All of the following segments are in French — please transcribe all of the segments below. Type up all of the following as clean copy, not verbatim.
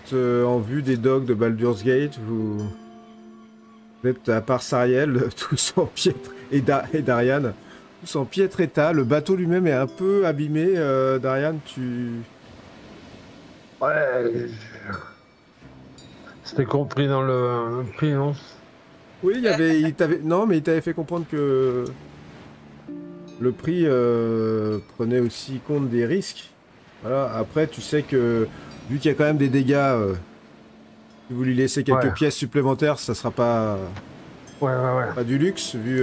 êtes en vue des docks de Baldur's Gate. Vous êtes, à part Sariel, tous en piètre, et Darian, tous en piètre état. Le bateau lui-même est un peu abîmé. Darian, tu... Ouais, c'était compris dans le prix, non? Oui, non, mais il t'avait fait comprendre que le prix prenait aussi compte des risques. Voilà. Après, tu sais que, vu qu'il y a quand même des dégâts, si vous lui laissez quelques Ouais, pièces supplémentaires, ça sera pas ouais. du luxe, vu...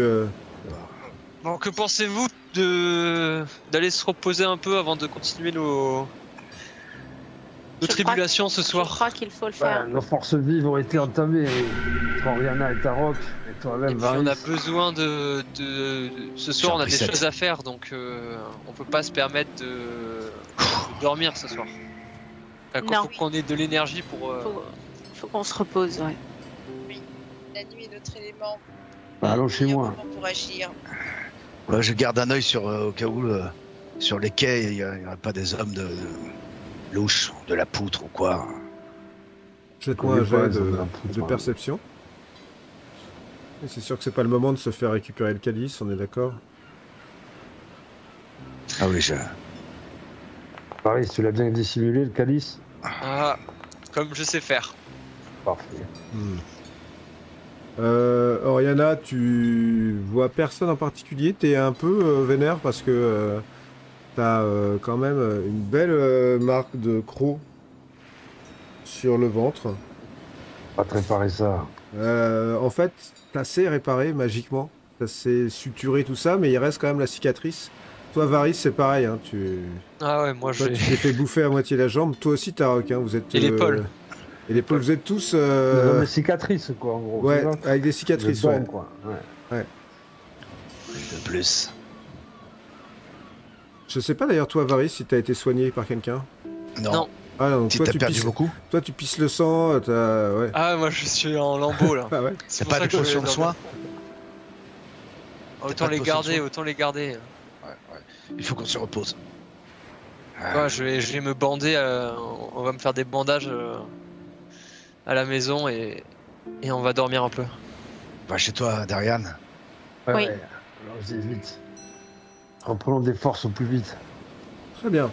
Bon, que pensez-vous d'aller se reposer un peu avant de continuer nos tribulations ce Je soir? crois qu'il faut le faire. Nos forces vives ont été entamées. Oriana et Tarok, et Et toi-même, puis on a Varys. besoin ce soir, on a des J'ai choses à faire, donc on peut pas se permettre de dormir ce soir. Enfin, Non. faut qu'on ait de l'énergie pour. Faut qu'on se repose, ouais. Oui, la nuit est notre élément. Allons chez Meilleur moi. moment pour agir. Ouais, je garde un œil sur, au cas où, sur les quais, il n'y aurait pas des hommes de louche, de la poutre ou quoi. Jette-moi un Connais pas jet les hommes de la poutre, de hein. perception. Et c'est sûr que c'est pas le moment de se faire récupérer le calice, on est d'accord? Ah oui, Varys, tu l'as bien dissimulé, le calice? Ah, comme je sais faire. Parfait. Oriana, tu vois personne en particulier, t'es un peu vénère parce que t'as quand même une belle marque de croc sur le ventre. Pas te réparer ça. En fait, t'as assez réparé magiquement, t'as assez suturé tout ça, mais il reste quand même la cicatrice. Toi, Varys, c'est pareil, hein, Ah ouais, moi je toi, vais. tu t'es fait bouffer à moitié la jambe. Toi aussi, Tarok, hein, vous êtes... Et l'épaule. Et l'épaule, vous êtes tous... Ils ont des cicatrices, quoi, en gros. ouais, c'est ça avec des cicatrices, Des dents, ouais. quoi. de plus. Je sais pas d'ailleurs, toi, Varys, si t'as été soigné par quelqu'un. Non. Ah non, donc Si toi, t'as tu perdu pisses... beaucoup, toi, tu pisses le sang, t'as... Ouais. Ah, moi je suis en lambeau là. Ah ouais. C'est t'as pour pas ça de que je potion vais de soin. Autant pas de les potion de garder, soin autant les garder. Ouais. Il faut qu'on se repose. Ouais, je vais me bander, on va me faire des bandages à la maison et on va dormir un peu. Va chez toi, Darian. Oui. Allons-y vite. Reprenons des forces au plus vite. Très bien.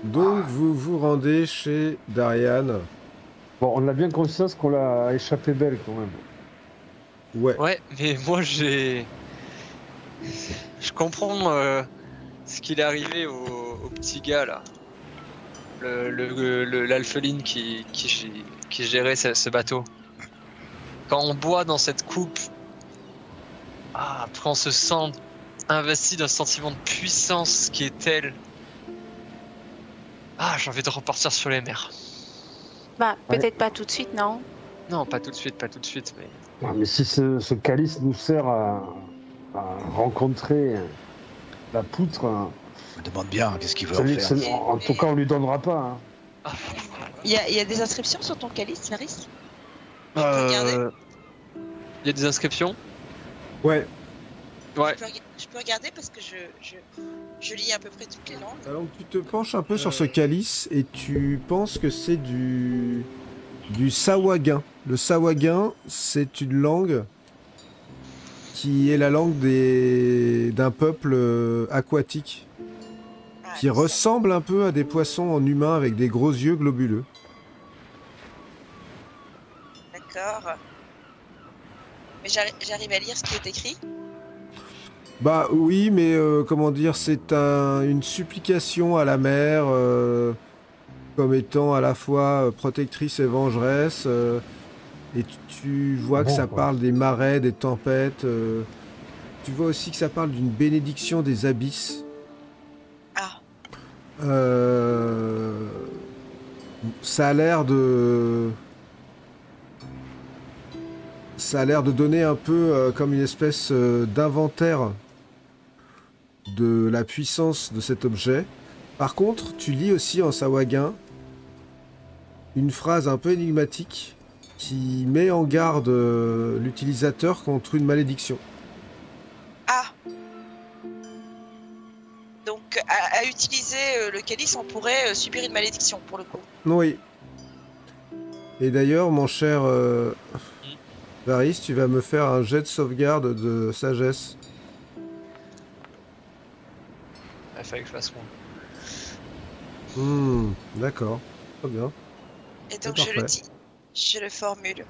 Donc, vous vous rendez chez Darian. Bon, on a bien conscience qu'on l'a échappé belle, quand même. Ouais. Ouais, mais moi je comprends ce qu'il est arrivé au petit gars là. L'alpheline qui gérait ce bateau. Quand on boit dans cette coupe, après on se sent investi d'un sentiment de puissance qui est tel. J'ai envie de repartir sur les mers. Bah, peut-être pas tout de suite, non? Non, pas tout de suite, mais... Ah, mais si ce calice nous sert à rencontrer la poutre, Je me demande bien qu'est-ce qu'il veut en faire. en tout cas, on lui donnera pas. Hein. Il y a des inscriptions sur ton calice, Varys? Regardez. Il y a des inscriptions? Ouais. Ouais. Je peux regarder parce que je lis à peu près toutes les langues. Alors, tu te penches un peu sur ce calice et tu penses que c'est du sahuagin. Le sahuagin, c'est une langue qui est la langue d'un peuple aquatique qui ressemble un peu à des poissons en humain avec des gros yeux globuleux. D'accord. Mais j'arrive à lire ce qui est écrit. Bah oui, mais comment dire, c'est une supplication à la mer comme étant à la fois protectrice et vengeresse. Et tu vois que ça parle des marais, des tempêtes. Tu vois aussi que ça parle d'une bénédiction des abysses. Ah. Ça a l'air de... Ça a l'air de donner un peu comme une espèce d'inventaire de la puissance de cet objet. Par contre, tu lis aussi en sahuagin une phrase un peu énigmatique qui met en garde l'utilisateur contre une malédiction. Ah. Donc, à utiliser le calice, on pourrait subir une malédiction, pour le coup. Oui. Et d'ailleurs, mon cher Varys, tu vas me faire un jet de sauvegarde de sagesse. Il fallait que je fasse moi. D'accord. Très bien. Et donc C'est je le parfait. dis, je le formule.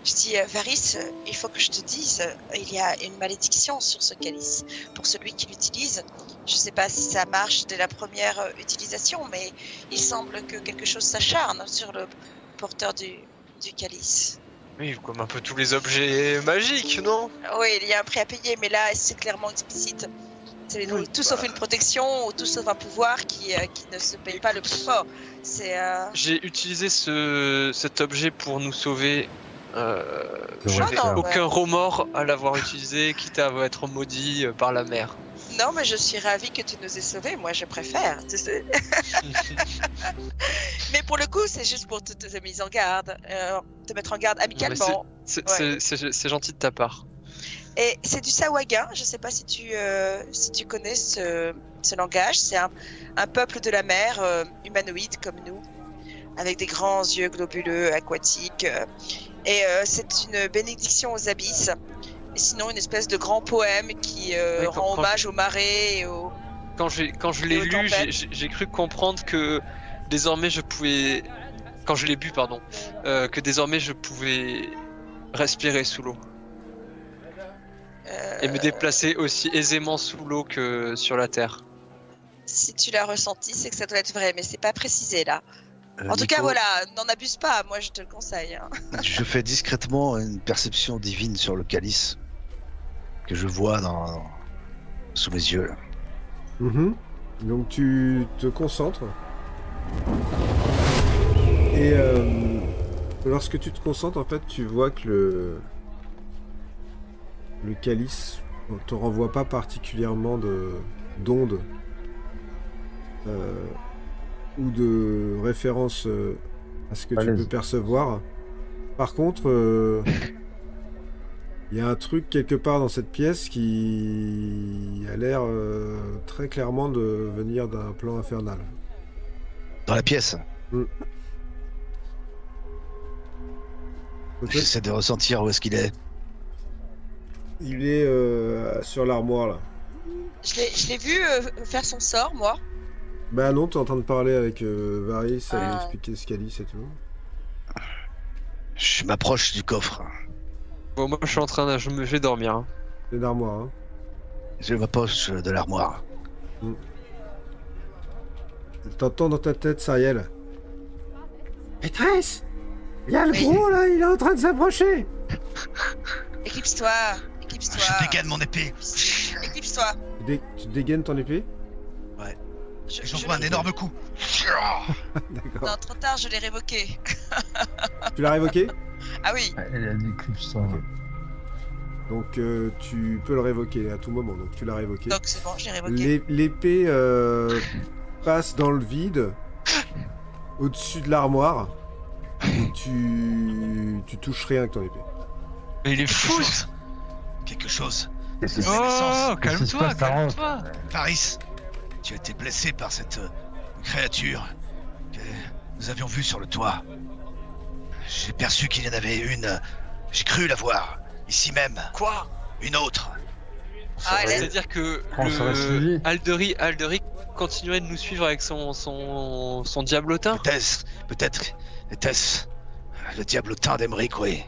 Je dis, Varys, il faut que je te dise, il y a une malédiction sur ce calice. Pour celui qui l'utilise, je ne sais pas si ça marche dès la première utilisation, mais il semble que quelque chose s'acharne sur le porteur du calice. Oui, comme un peu tous les objets magiques, non? Oui, il y a un prix à payer, mais là, c'est clairement explicite. C'est tout sauf une protection ou tout sauf un pouvoir qui ne se paye pas le prix fort. C'est J'ai utilisé cet objet pour nous sauver. Je Ouais, n'ai non, aucun ouais. remords à l'avoir utilisé, quitte à être maudit par la mer. Non, mais je suis ravie que tu nous aies sauvés. Moi, je préfère. Tu sais. Mais pour le coup, c'est juste pour te mettre en garde, te mettre en garde amicalement. C'est gentil de ta part. Et c'est du Sahuagin. Je ne sais pas si tu connais ce langage. C'est un peuple de la mer, humanoïde comme nous, avec des grands yeux globuleux, aquatiques. Et c'est une bénédiction aux abysses. Et sinon, une espèce de grand poème qui rend hommage aux marées et aux... Quand je l'ai lu, j'ai cru comprendre que désormais je pouvais... Quand je l'ai bu, pardon. Que désormais je pouvais respirer sous l'eau. Et me déplacer aussi aisément sous l'eau que sur la terre. Si tu l'as ressenti, c'est que ça doit être vrai, mais c'est pas précisé là. En tout Nico, cas, voilà, n'en abuse pas, moi je te le conseille. Hein. Je fais discrètement une perception divine sur le calice que je vois sous mes yeux. Là. Donc tu te concentres. Et lorsque tu te concentres, en fait, tu vois que le calice ne te renvoie pas particulièrement d'ondes ou de références à ce que tu peux percevoir. Par contre, il y a un truc quelque part dans cette pièce qui a l'air très clairement de venir d'un plan infernal. Dans la pièce, Peut-être j'essaie de ressentir où est-ce qu'il est. il est sur l'armoire là. Je l'ai vu faire son sort, moi. Bah non, t'es en train de parler avec Varys, ça lui Ah. expliquer ce calice et tout. Je m'approche du coffre. Bon, moi je suis en train de... Je vais dormir. Hein. C'est une armoire, hein. Je m'approche de l'armoire. T'entends dans ta tête, Sariel. Maîtresse, il y a le Oui. gros là, il est en train de s'approcher. Éclipse-toi, éclipse-toi. Je dégaine mon épée. Éclipse-toi. Tu dégaines ton épée? J'envoie un énorme coup. D'accord. Non, trop tard, je l'ai révoqué. Tu l'as révoqué? Ah oui. Elle a des clips, ça. Ok. Donc tu peux le révoquer à tout moment, donc tu l'as révoqué. Donc c'est bon, j'ai révoqué. L'épée passe dans le vide, au-dessus de l'armoire, et tu touches rien avec ton épée. Mais il est fou! Quelque chose. Oh, calme-toi, calme-toi! Varys, tu as été blessé par cette créature que nous avions vue sur le toit. J'ai perçu qu'il y en avait une. J'ai cru la voir. Ici même. Quoi? Une autre. Ah, elle est... C'est-à-dire que On serait suivi. Aldery continuait de nous suivre avec son diablotin? Peut-être était-ce le diablotin d'Emeric, oui.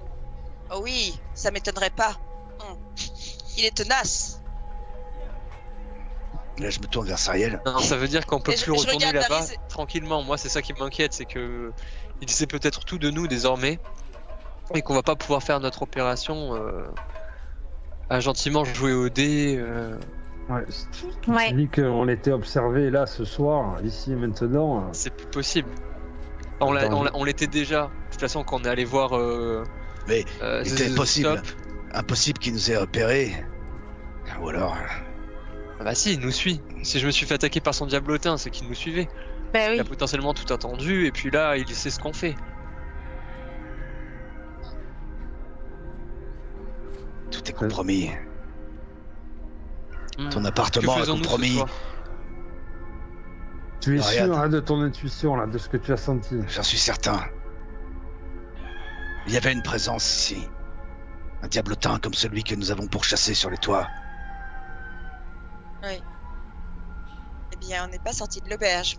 Oh oui, ça m'étonnerait pas. Il est tenace. Là, je me tourne vers Sariel. Non, ça veut dire qu'on peut Et plus je retourner regarde là-bas Varys. tranquillement. Moi, c'est ça qui m'inquiète, c'est que il sait peut-être tout de nous désormais et qu'on va pas pouvoir faire notre opération à gentiment jouer au dé. Ouais. Ouais. Dit qu'on était observé là ce soir, ici et maintenant. C'est plus possible. On l'était déjà. De toute façon, quand on est allé voir. Mais il était The possible. Stop. Impossible qu'il nous ait repérés. Ou alors. Ah bah si, il nous suit. Si je me suis fait attaquer par son diablotin, c'est qu'il nous suivait. Bah Il oui. a potentiellement tout entendu et puis là, il sait ce qu'on fait. Tout est compromis. Ton Que appartement est faisons-nous ce compromis. soir? Tu es Regarde. sûr hein, de ton intuition, là, de ce que tu as senti. J'en suis certain. Il y avait une présence ici. Un diablotin comme celui que nous avons pourchassé sur les toits. Oui. Eh bien, on n'est pas sorti de l'auberge.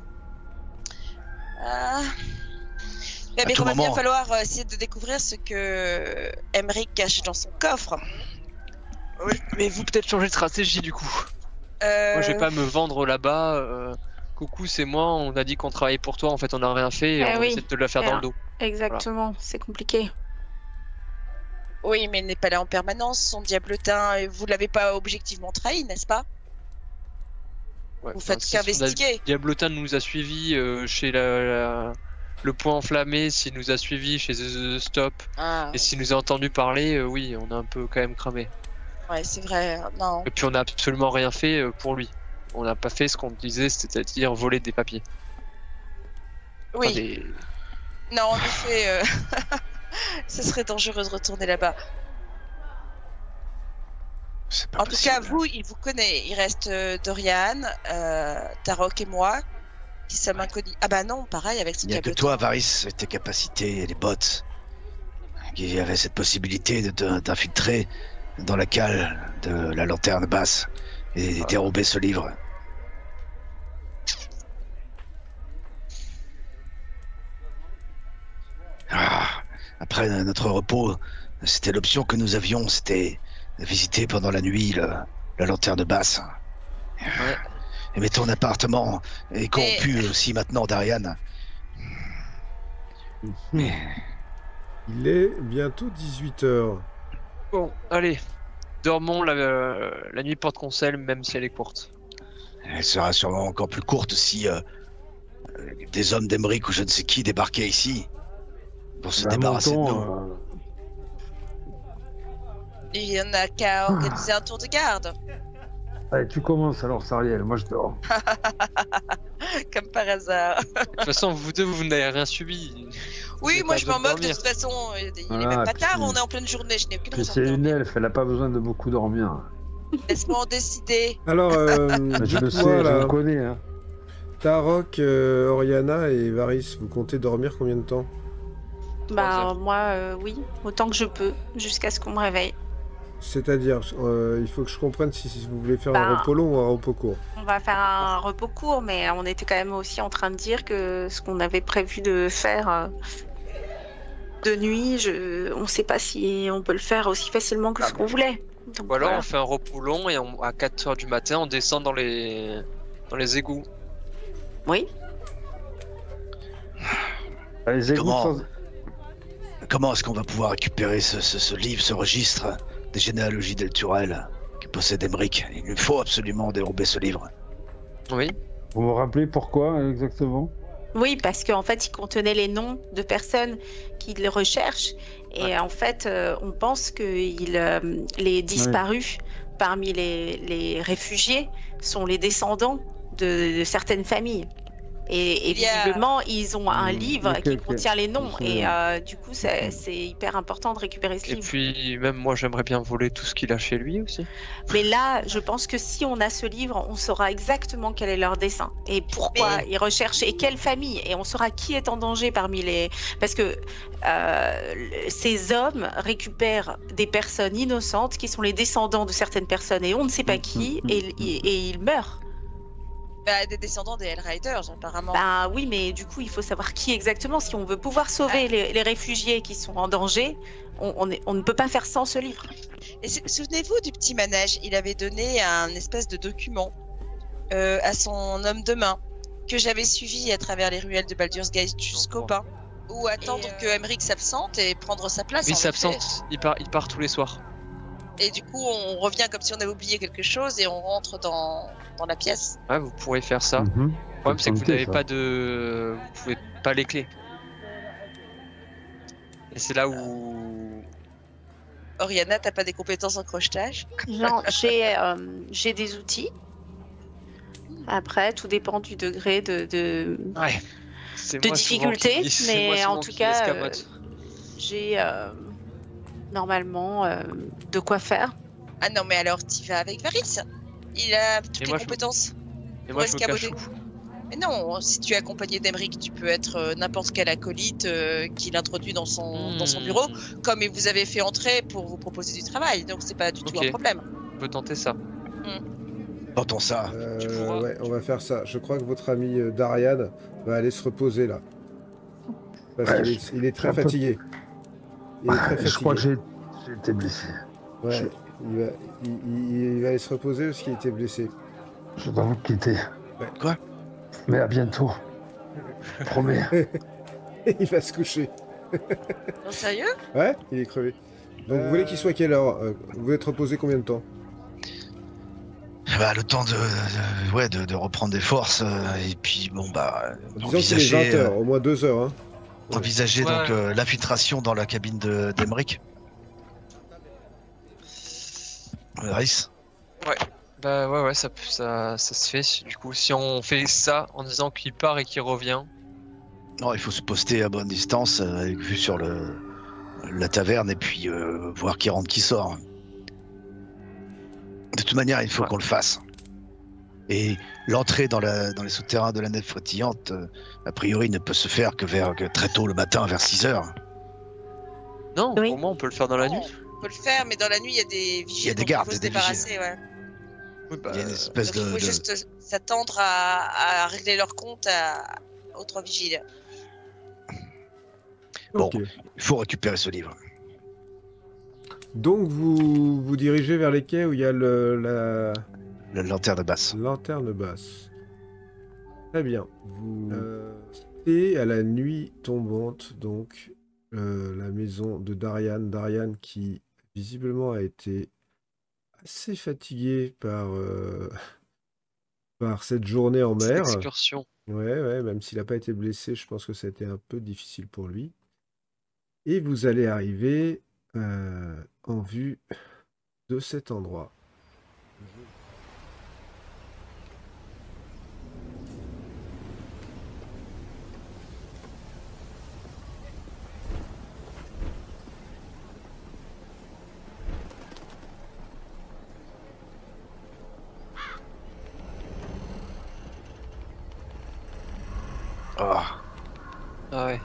Eh bien, tout il va bien moment. falloir essayer de découvrir ce que Emmerich cache dans son coffre. Oui, mais vous peut-être changer de stratégie du coup. Moi, je vais pas me vendre là-bas. Coucou, c'est moi. On a dit qu'on travaillait pour toi. En fait, on n'a rien fait. Et on essaie de te la faire dans le dos. Exactement, c'est compliqué. Oui, mais il n'est pas là en permanence, son diablotin. Et vous l'avez pas objectivement trahi, n'est-ce pas? Ouais, Vous faites qu'investiguer. Diablotin nous a suivis chez le point enflammé, s'il nous a suivis chez The Stop, et s'il nous a entendu parler, oui, on a un peu quand même cramé. Ouais, c'est vrai, non. Et puis on n'a absolument rien fait pour lui. On n'a pas fait ce qu'on disait, c'est-à-dire voler des papiers. Oui. Enfin, des... Non, en effet, ce serait dangereux de retourner là-bas. En tout cas, vous, il vous connaît. Il reste Dorian, Tarok et moi, qui sommes inconnus. Ah bah non, pareil avec ce Il n'y a que toi, Varys, tes capacités et les bots, qui avaient cette possibilité d'infiltrer dans la cale de la lanterne basse et dérober ce livre. Après notre repos, c'était l'option que nous avions, c'était visiter pendant la nuit la lanterne basse. Ouais. Mais ton appartement est corrompu aussi maintenant, Darian. Mais... Il est bientôt 18h. Bon, allez, dormons la nuit porte-conseil, même si elle est courte. Elle sera sûrement encore plus courte si des hommes d'Emmerich ou je ne sais qui débarquaient ici pour se débarrasser de nous. Il y en a qu'à organiser un tour de garde. Allez, tu commences alors, Sariel, moi je dors. Comme par hasard. De toute façon, vous deux, vous n'avez rien subi. Oui, moi je m'en moque de dormir. toute façon. Il est Voilà, même pas puis- tard, on est en pleine journée, je n'ai aucune Puis raison c'est de une dormir. elfe, elle a pas besoin de beaucoup dormir. Laisse-moi en décider. Alors, Je le sais, dites-moi, je là, le connais. Hein. Tarok, Oriana et Varys, vous comptez dormir combien de temps? Bah, moi, oui, autant que je peux, jusqu'à ce qu'on me réveille. C'est-à-dire, il faut que je comprenne si vous voulez faire un Bah, repos long ou un repos court. On va faire un repos court, mais on était quand même aussi en train de dire que ce qu'on avait prévu de faire de nuit, on ne sait pas si on peut le faire aussi facilement que ce qu'on voulait. Donc, Ou alors voilà. on fait un repos long et à 4h du matin, on descend dans les égouts. Oui, Les égouts Comment est-ce qu'on va pouvoir récupérer ce livre, ce registre des généalogies d'El Turel que possède Emmerich? Il lui faut absolument dérober ce livre. Oui. Vous me rappelez pourquoi exactement? oui, parce qu'en fait, il contenait les noms de personnes qui le recherchent. Et Ouais. en fait, on pense que les disparus parmi les réfugiés sont les descendants de certaines familles. Et Il y a- visiblement, ils ont un livre ok, qui ok. contient les noms. Je Et sais. du coup, c'est hyper important de récupérer ce Et livre. puis même moi, j'aimerais bien voler tout ce qu'il a chez lui aussi. Mais là, je pense que si on a ce livre, on saura exactement quel est leur dessein et pourquoi Mais- ils recherchent et quelle famille. Et on saura qui est en danger parmi les... Parce que ces hommes récupèrent des personnes innocentes qui sont les descendants de certaines personnes et on ne sait pas qui et ils meurent. Bah, des descendants des Hellriders, apparemment. Bah oui, mais du coup, il faut savoir qui exactement. Si on veut pouvoir sauver les réfugiés qui sont en danger, on ne peut pas faire sans ce livre. Et souvenez-vous du petit manège, il avait donné un espèce de document à son homme de main que j'avais suivi à travers les ruelles de Baldur's Gate jusqu'au bain. Ou attendre que Emmerich s'absente et prendre sa place. Oui, il en s'absente. Il part tous les soirs. effet. Et du coup, on revient comme si on avait oublié quelque chose et on rentre dans la pièce. Ouais, vous pourrez faire ça. Mhm. Le problème, c'est que vous Tenté, n'avez ça. pas de... Vous pouvez pas les clés. Et c'est là où... Oriana, t'as pas des compétences en crochetage? Non, j'ai des outils. Après, tout dépend du degré de Ouais. C'est de moi souvent difficulté, qui- c'est mais moi souvent en tout qui cas, escamote. j'ai normalement de quoi faire. Ah non, mais alors t'y vas avec Varys. Il a toutes Et les moi, je- compétences. Et moi, je me cache escamoter. où? Mais non, si tu es accompagné d'Emeric, tu peux être n'importe quel acolyte qui l'introduit dans son bureau, comme vous avez fait entrer pour vous proposer du travail. Donc c'est pas du tout un problème. On peut tenter ça. Tentons ça. Tu pourras- Ouais, on va faire ça. Je crois que votre ami Darian va aller se reposer là. Parce Ouais, qu'il est très un peu- fatigué. Il est très fatigué. Je crois que j'ai été blessé. Ouais, il va aller se reposer parce qu'il était blessé. Je dois vous quitter. Quoi? Mais à bientôt. Je promets. Il va se coucher. Non, sérieux? Ouais, il est crevé. Donc vous voulez qu'il soit à quelle heure? Vous voulez être reposé combien de temps? Bah, le temps de reprendre des forces et puis bon bah Disons qu'il est 20 heures, au moins 2 heures. Hein. envisager Ouais. donc l'infiltration dans la cabine d'Emeric. Varys. Bah ouais, ça se fait. Du coup, si on fait ça en disant qu'il part et qu'il revient, Non, il faut se poster à bonne distance avec vue sur la taverne et puis voir qui rentre qui sort. De toute manière, il faut qu'on le fasse. Et l'entrée dans les souterrains de la nef frétillante, a priori, ne peut se faire que très tôt le matin, vers 6 heures. non, Oui. au moins on peut le faire dans la nuit. On peut le faire, mais dans la nuit, il y a des vigiles. Il y a des donc gardes, il faut se des débarrasser, ouais. Oui, bah, Il y a une espèce Donc il faut juste s'attendre à régler leur compte aux 3 vigiles. Bon. Ok. Il faut récupérer ce livre. Donc vous vous dirigez vers les quais où il y a la La lanterne basse. lanterne basse. Très bien. Vous et à la nuit tombante, donc la maison de Darian. Darian qui visiblement a été assez fatigué par cette journée en cette mer. excursion. Ouais, même s'il n'a pas été blessé, je pense que ça a été un peu difficile pour lui. Et vous allez arriver en vue de cet endroit. Ah, Ah ouais.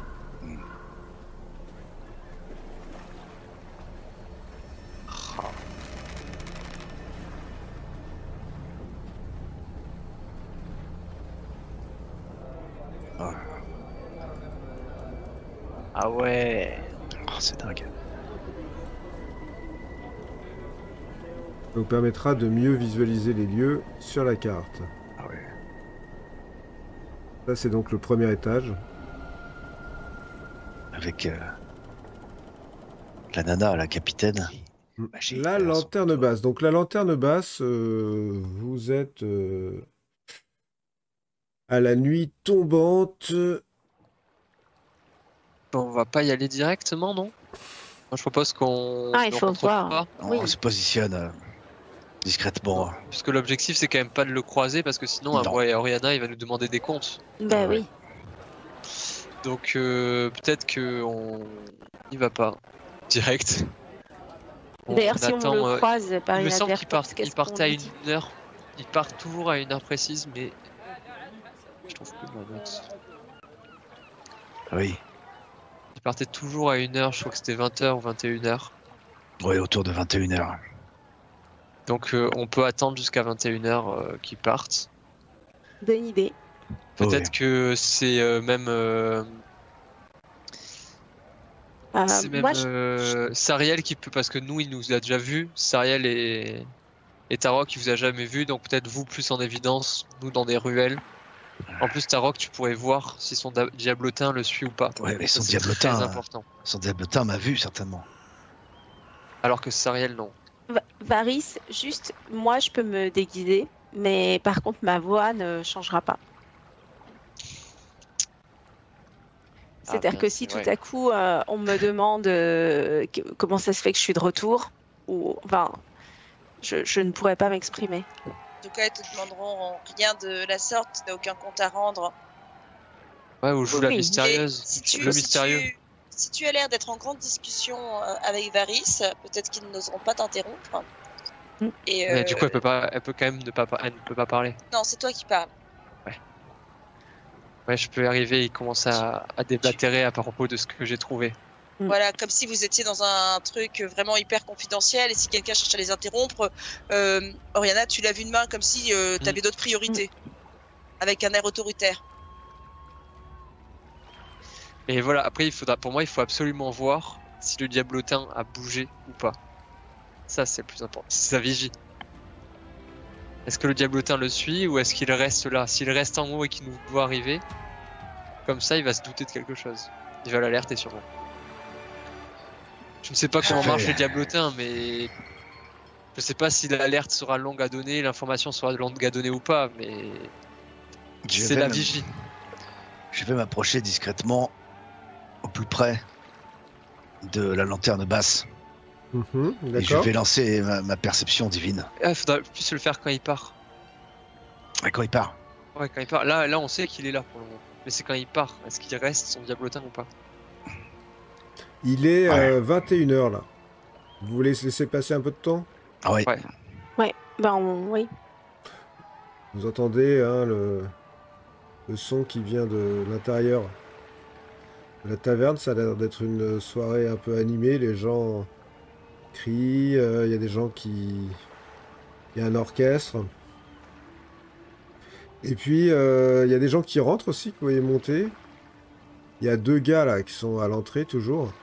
Ah ouais. c'est dingue. Ça vous permettra de mieux visualiser les lieux sur la carte. Ah ouais. Ça, c'est donc le premier étage. Avec la nana, la capitaine. Magique, La là, lanterne basse. Donc la lanterne basse, vous êtes à la nuit tombante. Bon, on va pas y aller directement, non? Moi, je propose qu'on Ah, il se faut rencontre voir. pas, Oui. On se positionne discrètement. puisque l'objectif c'est quand même pas de le croiser parce que sinon, Non. moi et Oriana, il va nous demander des comptes. Bah oui. Donc peut-être que on y va pas direct. D'ailleurs, si on attend, le croise par il me semble inadvertance, qu'il qu'est-ce partait qu'on à lui une dit? heure. Il part toujours à une heure précise, mais je trouve plus ma note. Oui. Il partait toujours à une heure. Je crois que c'était 20h ou 21h. Oui, autour de 21h. Donc on peut attendre jusqu'à 21h qu'ils partent. Bonne idée. Peut-être que c'est même, Moi, je- Sariel qui peut, parce que nous il nous a déjà vu. Sariel et Tarok il vous a jamais vu, donc peut-être vous plus en évidence, nous dans des ruelles. En plus Tarok tu pourrais voir si son diablotin le suit ou pas. Ouais, mais Ça, son c'est diablotin, très important. son diablotin m'a vu certainement. Alors que Sariel non. Varys, juste, moi, je peux me déguiser, mais par contre, ma voix ne changera pas. C'est-à-dire bien, que si c'est tout à coup, on me demande comment ça se fait que je suis de retour, ou enfin, je ne pourrais pas m'exprimer. En tout cas, ils te demanderont rien de la sorte, tu n'as aucun compte à rendre. Ouais, ou joue la Oui. mystérieuse. Et si tu, Le si mystérieux. si tu as l'air d'être en grande discussion avec Varys, peut-être qu'ils n'oseront pas t'interrompre. Mm. Et Mais du coup elle peut quand même elle ne peut pas parler. non, c'est toi qui parles. Ouais, je peux y arriver et commencer à déblatérer à propos de ce que j'ai trouvé. Voilà, comme si vous étiez dans un truc vraiment hyper confidentiel et si quelqu'un cherche à les interrompre, Oriana, tu lèves une main comme si tu avais d'autres priorités, avec un air autoritaire. Et voilà, après, pour moi, il faut absolument voir si le diablotin a bougé ou pas. Ça, c'est le plus important. C'est sa vigie. Est-ce que le diablotin le suit ou est-ce qu'il reste là? S'il reste en haut et qu'il nous voit arriver, comme ça, il va se douter de quelque chose. Il va l'alerter sûrement. Je ne sais pas comment marche le diablotin, mais je sais pas si l'alerte sera longue à donner, l'information sera longue à donner ou pas, mais c'est la vigie. Je vais m'approcher discrètement au plus près de la lanterne basse. D'accord. Et je vais lancer ma perception divine. Il faudra plus le faire quand il part. Et quand il part. Ouais, quand il part. Là, on sait qu'il est là pour le moment. Mais c'est quand il part. Est-ce qu'il reste son diablotin ou pas? Il est 21h là. Vous voulez laisser passer un peu de temps? Ah oui. Ouais, oui. Vous entendez hein, le son qui vient de l'intérieur de la taverne. Ça a l'air d'être une soirée un peu animée. Les gens crient. Il y a des gens qui... Il y a un orchestre. Et puis, il y a des gens qui rentrent aussi, que vous voyez monter. Il y a 2 gars là qui sont à l'entrée toujours.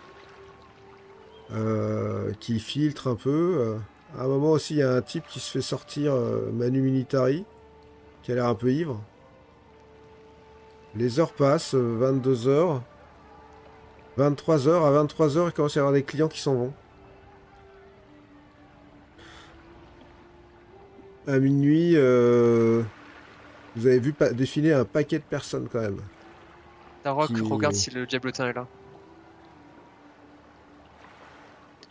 Qui filtrent un peu. À un moment aussi, il y a un type qui se fait sortir Manu Militari, qui a l'air un peu ivre. Les heures passent, 22h, 23h. À 23h, il commence à y avoir des clients qui s'en vont. À minuit, vous avez vu défiler un paquet de personnes quand même. Tarok, regarde si le diablotin est là.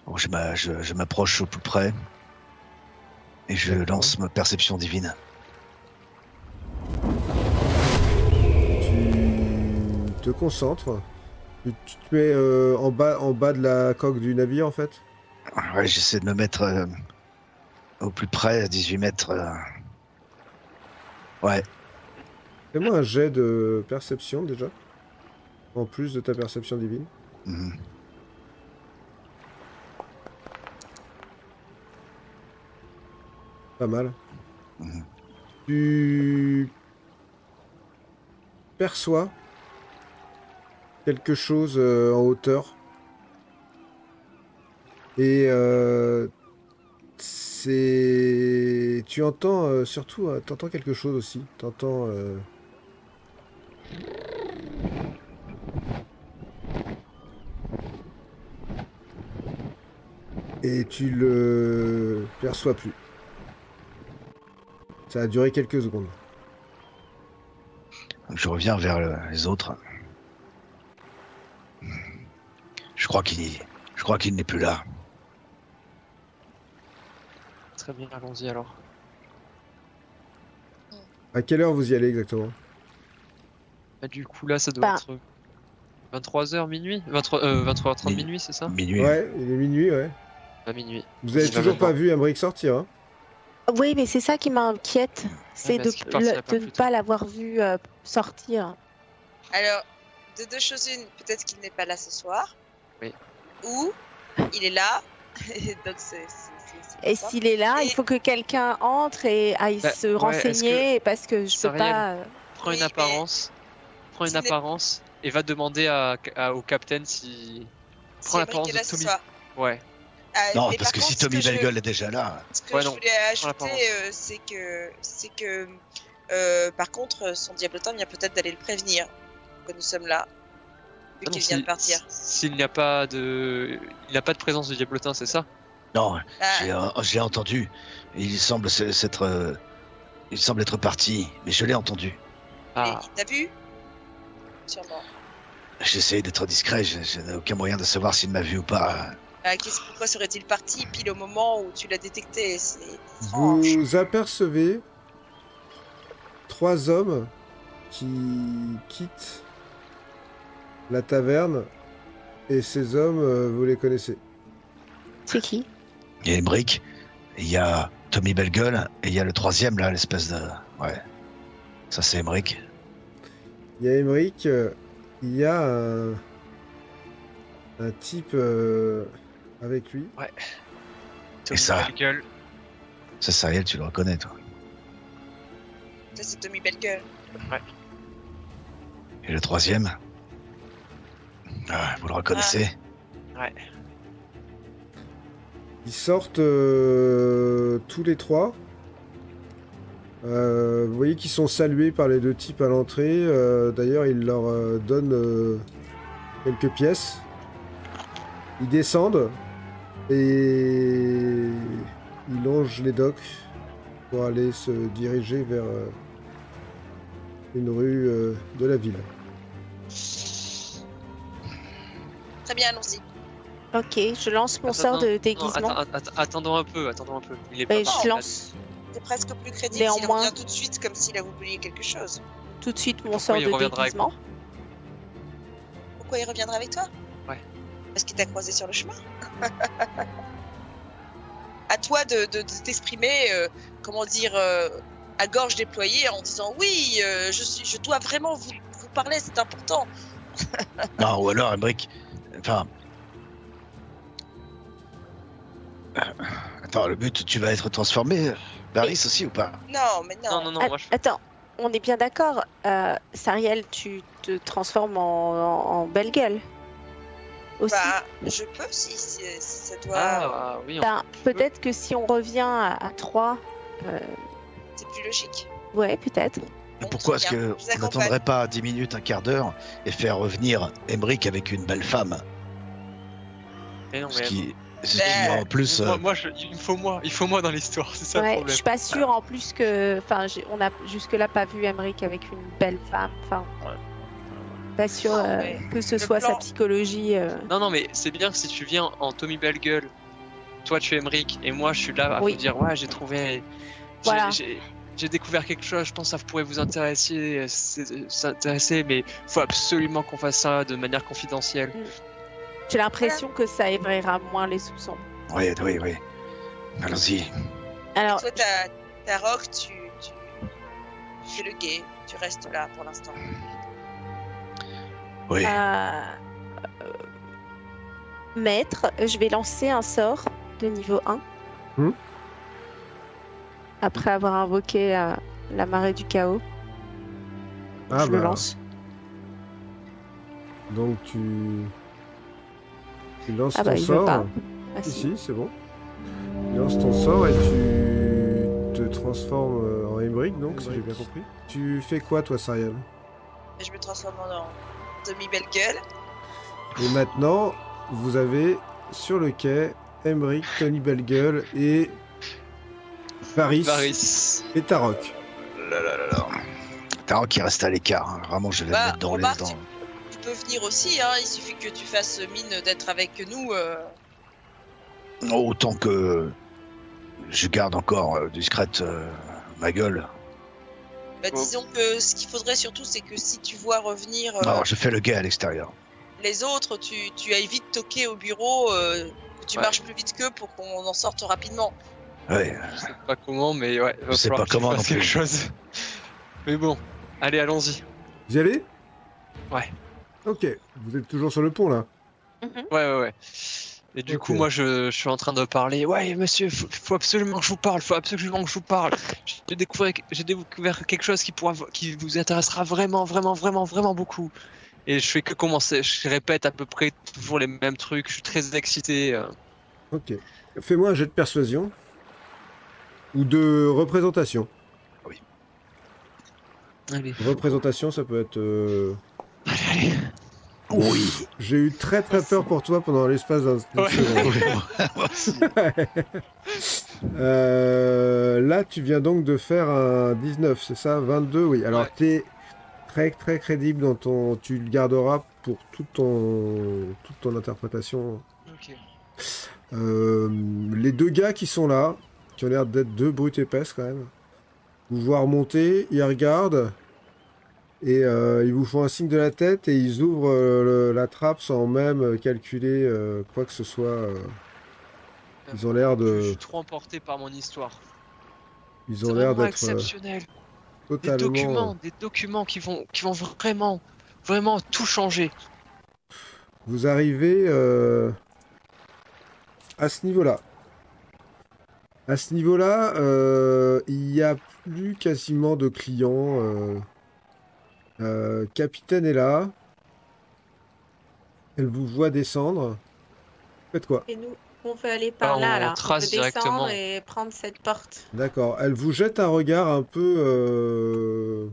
Bon, je m'approche au plus près et je lance ma perception divine. Tu te concentres. Tu te mets en bas de la coque du navire en fait. Ouais, j'essaie de me mettre au plus près, à 18 mètres. Ouais. Fais-moi un jet de perception déjà. En plus de ta perception divine. Pas mal. Tu perçois quelque chose en hauteur. Et tu entends surtout t'entends quelque chose aussi. T'entends et tu le perçois plus. Ça a duré quelques secondes. Je reviens vers les autres. Je crois qu'il n'est plus là. Très bien, allons-y alors. À quelle heure vous y allez exactement? Bah, du coup là ça doit être 23h minuit 23h30 minuit, c'est ça? Minuit. Ouais, il est minuit, ouais. À minuit. Vous avez toujours pas vu Emmerich sortir, hein? Oui, mais c'est ça qui m'inquiète, c'est de ne pas l'avoir vu sortir. Alors, de deux choses une, peut-être qu'il n'est pas là ce soir. Oui. Ou il est là. Donc et s'il est là, il faut que quelqu'un entre et aille se renseigner parce que je peux pas. Prends une apparence. Prends une apparence et va demander au capitaine si. Prends l'apparence de Tommy. Ouais. Non, parce que si Tommy Bellegueule est déjà là. Ce que je voulais ajouter, c'est que par contre, son diablotin vient peut-être d'aller le prévenir que nous sommes là, vu qu'il vient de partir. S'il n'y a pas de, il n'a pas de présence de diablotin, c'est ça? Non, j'ai entendu. Il semble être parti, mais je l'ai entendu. Ah. Il t'a vu? Sûrement. J'essaie d'être discret. Je n'ai aucun moyen de savoir s'il m'a vu ou pas. Pourquoi serait-il parti pile au moment où tu l'as détecté? C'est étrange. Vous apercevez 3 hommes qui quittent la taverne et ces hommes, vous les connaissez. C'est qui? Il y a Emmerich, il y a Tommy Bellegueule et il y a le troisième là, l'espèce de... Ouais. Ça c'est Emmerich. Il y a Emmerich, il y a un type avec lui. Et ça, Belle gueule. ça, Sariel, tu le reconnais, toi. Ça, c'est Tommy Bellegueule. Et le troisième? Ah, vous le reconnaissez? Ouais. Ils sortent tous les trois. Vous voyez qu'ils sont salués par les deux types à l'entrée. D'ailleurs, ils leur donnent quelques pièces. Ils descendent et ils longent les docks pour aller se diriger vers une rue de la ville. Très bien, allons-y. Ok, je lance mon Attends, sort non, de non, déguisement. attendons un peu. Il est Ben, pas je mort, lance C'est presque plus crédible Néanmoins- s'il revient tout de suite comme s'il a oublié quelque chose. tout de suite mon Pourquoi sort il de reviendra avec déguisement. Pourquoi il reviendra avec toi? Ouais. Parce qu'il t'a croisé sur le chemin. À toi de t'exprimer, comment dire, à gorge déployée en disant oui, je dois vraiment vous parler, c'est important. Non, ou alors, Emmerich... Enfin... Attends, le but, tu vas être transformé, Baris aussi ou pas? Non, mais non. Non, moi je... Attends, on est bien d'accord. Sariel, tu te transformes en belle gueule aussi. Bah, je peux si ça doit. Ah oui, Ben, peut-être que si on revient à 3, C'est plus logique. ouais, peut-être. Bon, Pourquoi très est-ce bien, que je vous on accompagne. n'attendrait pas 10 minutes, un quart d'heure et faire revenir Emmerich avec une belle femme? mais non, Ce mais... qui Mais- en plus... il faut moi dans l'histoire, c'est ça le Ouais, je problème. suis pas sûre en plus que. Enfin, on a jusque-là pas vu Emmerich avec une belle femme. Enfin, pas sûr Ouais. que ce Le soit sa plan- psychologie. Non, mais c'est bien que si tu viens en Tommy Bellegueule, toi tu es Emmerich et moi je suis là à Oui. vous dire ouais, j'ai trouvé. Voilà. J'ai découvert quelque chose, je pense que ça pourrait vous intéresser, s'intéresser, mais faut absolument qu'on fasse ça de manière confidentielle. J'ai l'impression que ça éveillera moins les soupçons. Oui. Allons-y. Alors, Toi, ta rock, tu fais le gay. Tu restes là pour l'instant. Oui. maître, je vais lancer un sort de niveau 1. Après avoir invoqué la marée du chaos. Ah je le bah. lance. Donc tu lances Ah bah, ton il veut sort. pas. Ah, Si, si. si, c'est bon. Tu lances ton sort et tu te transformes en Emmerich, donc, si j'ai bien compris. Tu fais quoi, toi, Sariel? Et je me transforme en Tommy Bellegueule. Et maintenant, vous avez sur le quai Emmerich, Tony Bellegueule et Paris et Tarok. Tarok qui reste à l'écart. Hein. Vraiment, je vais le mettre dans les... remarque, Dans... tu peux venir aussi, hein. Il suffit que tu fasses mine d'être avec nous. Autant que je garde encore discrète ma gueule. Bah, disons que ce qu'il faudrait surtout, c'est que si tu vois revenir Alors, je fais le guet à l'extérieur. les autres, tu ailles vite toquer au bureau, que tu marches plus vite qu'eux pour qu'on en sorte rapidement. Ouais. Je sais pas comment, mais ouais. Je sais pas comment non plus. Quelque chose. Mais bon, allez, allons-y. Vous y allez? Ouais. Ok, vous êtes toujours sur le pont, là? Ouais. Et du coup, moi, je suis en train de parler. Ouais, monsieur, faut absolument que je vous parle. J'ai découvert quelque chose qui vous intéressera vraiment beaucoup. Et je fais que commencer. Je répète à peu près toujours les mêmes trucs. Je suis très excité. Ok. Fais-moi un jet de persuasion. Ou de représentation. Oui. Allez. Représentation, ça peut être... Allez. Oui. J'ai eu très peur pour toi pendant l'espace d'une seconde. Là, tu viens donc de faire un 19, c'est ça? 22, oui. Alors, t'es très crédible dans ton... Tu le garderas pour toute ton interprétation. Ok. Les deux gars qui sont là, qui ont l'air d'être deux brutes épaisses quand même, vous voient remonter, ils regardent, et ils vous font un signe de la tête, et ils ouvrent la trappe sans même calculer quoi que ce soit. Ils ont l'air de... Je suis trop emporté par mon histoire. Ils C'est ont l'air vraiment d'être... exceptionnel. totalement... Des documents qui vont vraiment tout changer. Vous arrivez à ce niveau-là. À ce niveau-là, il n'y a plus quasiment de clients. Capitaine est là. Elle vous voit descendre. Faites quoi? Et nous, on veut aller par Ah, là, on là. trace on veut descendre directement. et prendre cette porte. D'accord. Elle vous jette un regard un peu...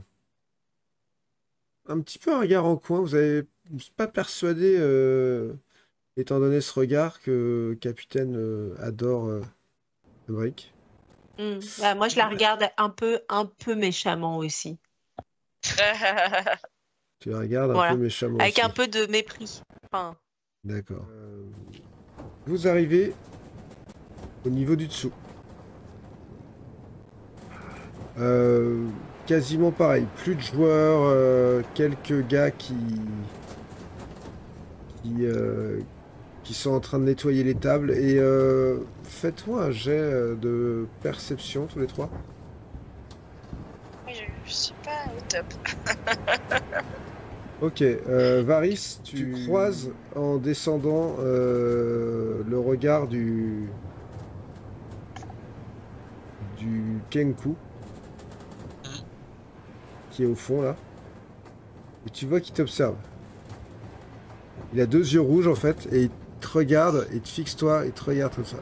un petit peu un regard en coin. Vous n'êtes pas persuadé, étant donné ce regard, que Capitaine adore Emmerich. Bah, moi, je la regarde un peu méchamment aussi. Tu la regardes un Voilà. peu méchamment Avec aussi. un peu de mépris. Enfin, D'accord. Vous arrivez au niveau du dessous. Quasiment pareil. Plus de joueurs, quelques gars qui sont en train de nettoyer les tables. Et faites-moi un jet de perception tous les trois. Je suis pas au top. Ok, Varys, tu croises en descendant le regard du Kenku qui est au fond là, et tu vois qu'il t'observe. Il a deux yeux rouges en fait, et il te regarde, et il te fixe toi, et il te regarde comme ça.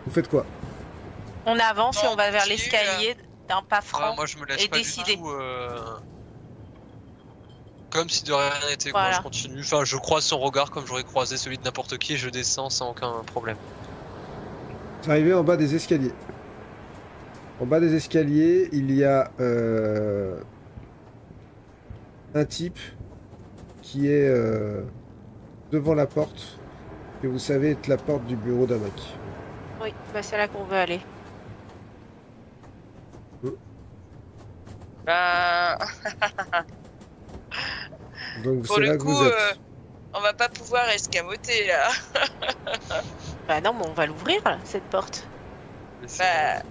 Vous faites quoi? on avance et Bon, on va vers continue, l'escalier d'un pas franc. Moi je me laisse et pas décider. du tout. Comme si de rien n'était. Quoi. Voilà. Je continue. Enfin, je croise son regard comme j'aurais croisé celui de n'importe qui et je descends sans aucun problème. Vous arrivez en bas des escaliers. En bas des escaliers, il y a un type qui est devant la porte, que vous savez être la porte du bureau d'Amak. Oui, bah, c'est là qu'on veut aller. Bah, Donc pour c'est le là que coup, vous êtes. on va pas pouvoir escamoter là. Bah non, mais on va l'ouvrir, là, cette porte. Mais c'est- Bah,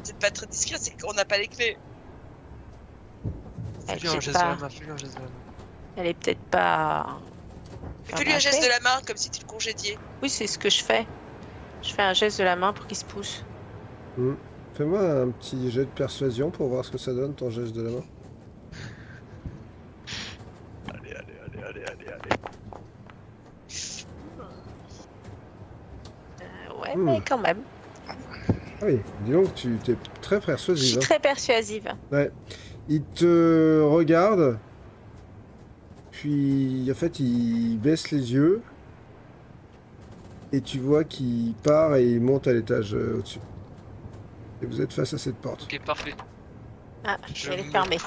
c'est pas très discret, c'est qu'on n'a pas les clés. Elle, Fais-lui un sait geste de pas. la main, fais-lui un geste de la main. Elle est peut-être pas... Fais-lui un geste de la main comme si tu le congédiais. Oui, c'est ce que je fais. Je fais un geste de la main pour qu'il se pousse. Fais-moi un petit jet de persuasion pour voir ce que ça donne, ton geste de la main. Allez. Ouais, mais quand même. Ah oui, dis donc, tu t'es très Je suis persuasive. Hein. très persuasive. Ouais. Il te regarde, puis en fait il baisse les yeux, et tu vois qu'il part et il monte à l'étage au-dessus. Et vous êtes face à cette porte. Ok, parfait. Ah, Je je vais les me- fermer.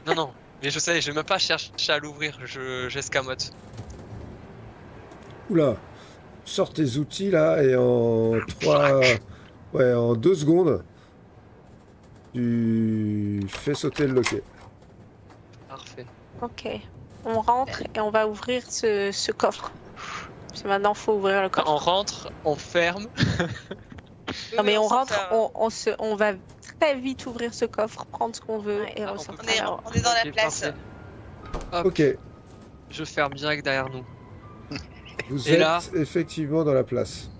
Non, mais je sais, je vais même pas chercher à l'ouvrir, j'escamote. Oula, sors tes outils là et en 2 secondes, tu fais sauter le loquet. Parfait. Ok. On rentre et on va ouvrir ce coffre. Parce que maintenant, faut ouvrir le coffre. On rentre, on ferme. Non, mais on s'en rentre, fait un- on va très vite ouvrir ce coffre, prendre ce qu'on veut et on ressortir. peut- là-haut. On est dans la Ok, place. parfait. Hop, Ok, je ferme direct derrière nous. vous Et êtes là effectivement dans la place.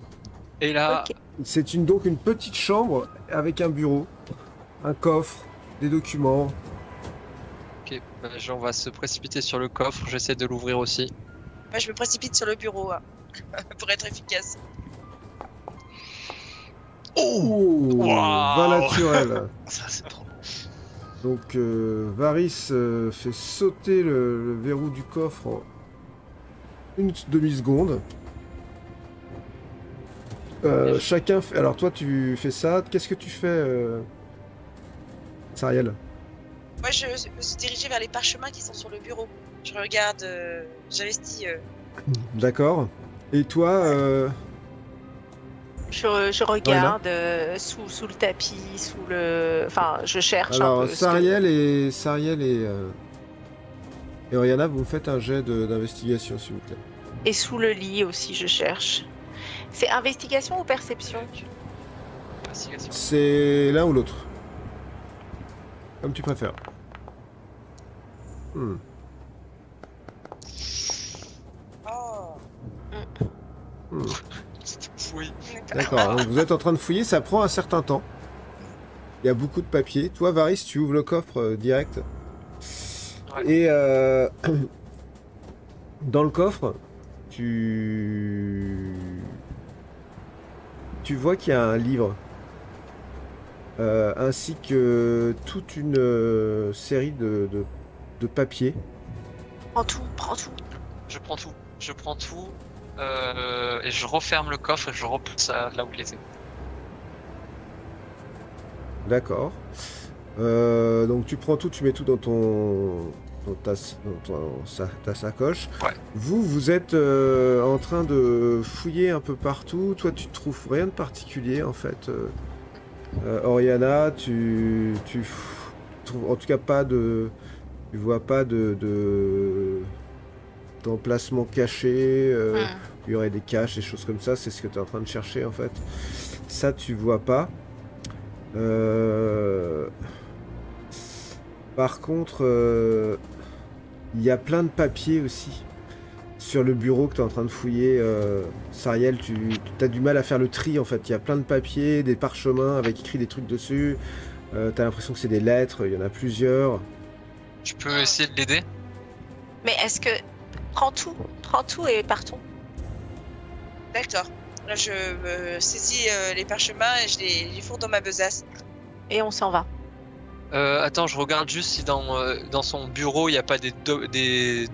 Et là, Ok. C'est donc une petite chambre avec un bureau, un coffre, des documents. ok, bah, on va se précipiter sur le coffre, j'essaie de l'ouvrir aussi. Moi, je me précipite sur le bureau hein, pour être efficace. Oh, Wow. 20 naturel. Ça, c'est trop. Donc Varys fait sauter le verrou du coffre en une demi-seconde. Chacun fait... Alors toi tu fais ça, qu'est-ce que tu fais Sariel? Moi, je me suis dirigée vers les parchemins qui sont sur le bureau. Je regarde, j'investis. D'accord. Et toi Je regarde sous le tapis, sous le... Enfin, je cherche un Alors peu. ce que- Sariel et Oriana, vous me faites un jet d'investigation s'il vous plaît. Et sous le lit aussi, je cherche. C'est investigation ou perception? Investigation. C'est l'un ou l'autre. Comme tu préfères. Hmm. Oh. Hmm. Oui. D'accord, donc vous êtes en train de fouiller, ça prend un certain temps. Il y a beaucoup de papiers. Toi, Varys, tu ouvres le coffre direct. Ouais. Et dans le coffre, tu vois qu'il y a un livre. Ainsi que toute une série de papiers. Prends tout, prends tout. Je prends tout. Je prends tout. Et je referme le coffre et je repousse là où il était. D'accord. Donc tu prends tout, tu mets tout dans ta sacoche. Ouais. Vous êtes en train de fouiller un peu partout. Toi, tu trouves rien de particulier en fait. Oriana, tu trouves en tout cas pas de... Tu vois pas d'emplacement caché. Il y aurait des caches, des choses comme ça. C'est ce que tu es en train de chercher en fait. Ça, tu vois pas. Par contre, il y a plein de papiers aussi sur le bureau que tu es en train de fouiller. Sariel, tu as du mal à faire le tri en fait. Il y a plein de papiers, des parchemins avec écrit des trucs dessus. Tu as l'impression que c'est des lettres, il y en a plusieurs. Tu peux essayer de l'aider? Mais est-ce que... Prends tout et partons. D'accord. Là, je saisis les parchemins et je les fourre dans ma besace. Et on s'en va. Attends, je regarde juste si dans son bureau il n'y a pas des